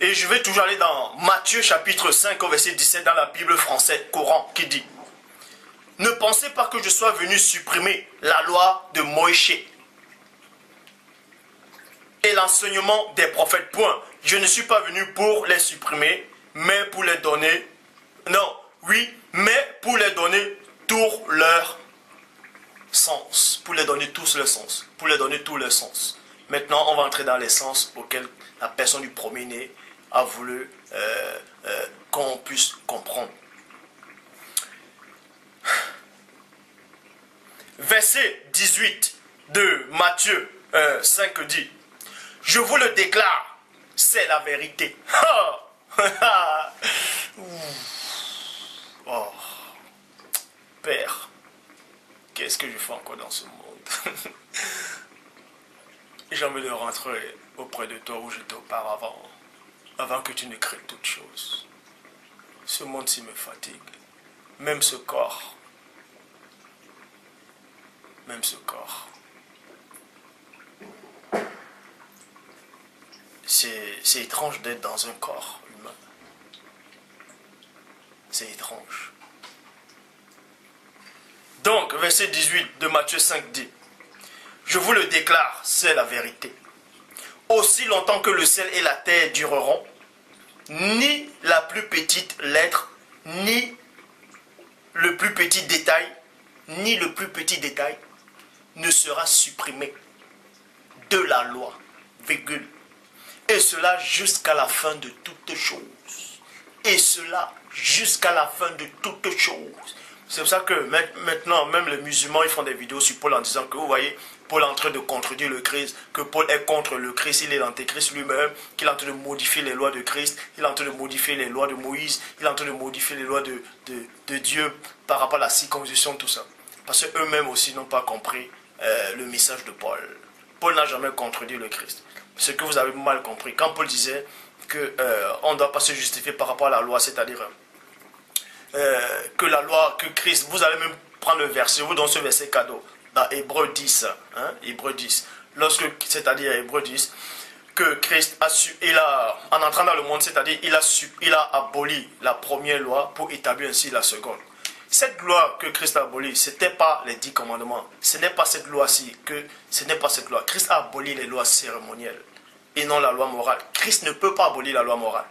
Et je vais toujours aller dans Matthieu chapitre 5 au verset 17 dans la Bible française Coran qui dit: ne pensez pas que je sois venu supprimer la loi de Moïse et l'enseignement des prophètes. Point. Je ne suis pas venu pour les supprimer, mais pour les donner. Non, oui, mais pour les donner tout leur sens. Pour les donner tous leur sens. Pour les donner tout leur sens. Maintenant, on va entrer dans les sens auxquels la personne du premier-né a voulu qu'on puisse comprendre. Verset 18 de Matthieu 5 dit: je vous le déclare, c'est la vérité. Oh, Père, qu'est-ce que je fais encore dans ce monde? J'ai envie de rentrer auprès de toi où j'étais auparavant, avant que tu ne crées toutes choses. Ce monde-ci me fatigue. Même ce corps. Même ce corps. C'est étrange d'être dans un corps humain. C'est étrange. Donc, verset 18 de Matthieu 5 dit: je vous le déclare, c'est la vérité. Aussi longtemps que le ciel et la terre dureront, ni la plus petite lettre, ni le plus petit détail, ne sera supprimé de la loi, virgule. Et cela jusqu'à la fin de toutes choses. Et cela jusqu'à la fin de toutes choses. C'est pour ça que maintenant, même les musulmans, ils font des vidéos sur Paul en disant que, vous voyez, Paul est en train de contredire le Christ, que Paul est contre le Christ, il est l'antéchrist lui-même, qu'il est en train de modifier les lois de Christ, il est en train de modifier les lois de Moïse, il est en train de modifier les lois de Dieu par rapport à la circoncision, tout ça. Parce qu'eux-mêmes aussi n'ont pas compris le message de Paul. Paul n'a jamais contredit le Christ. Ce que vous avez mal compris. Quand Paul disait qu'on ne doit pas se justifier par rapport à la loi, c'est-à-dire que la loi, que Christ, vous allez même prendre le verset, vous donnez ce verset cadeau, dans Hébreux 10, Hébreux 10, c'est-à-dire Hébreux 10, que Christ en entrant dans le monde, c'est-à-dire il a aboli la première loi pour établir ainsi la seconde. Cette loi que Christ a abolie, ce n'était pas les 10 commandements. Ce n'est pas cette loi-ci. Ce n'est pas cette loi. Christ a aboli les lois cérémonielles et non la loi morale. Christ ne peut pas abolir la loi morale.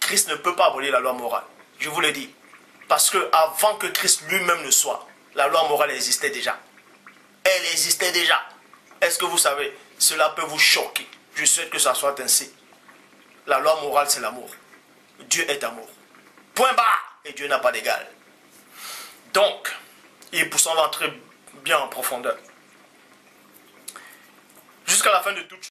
Christ ne peut pas abolir la loi morale. Je vous le dis. Parce que avant que Christ lui-même ne soit, la loi morale existait déjà. Elle existait déjà. Est-ce que vous savez, cela peut vous choquer. Je souhaite que ça soit ainsi. La loi morale, c'est l'amour. Dieu est amour. Point barre. Et Dieu n'a pas d'égal. Donc, et pour ça on va entrer bien en profondeur. Jusqu'à la fin de toute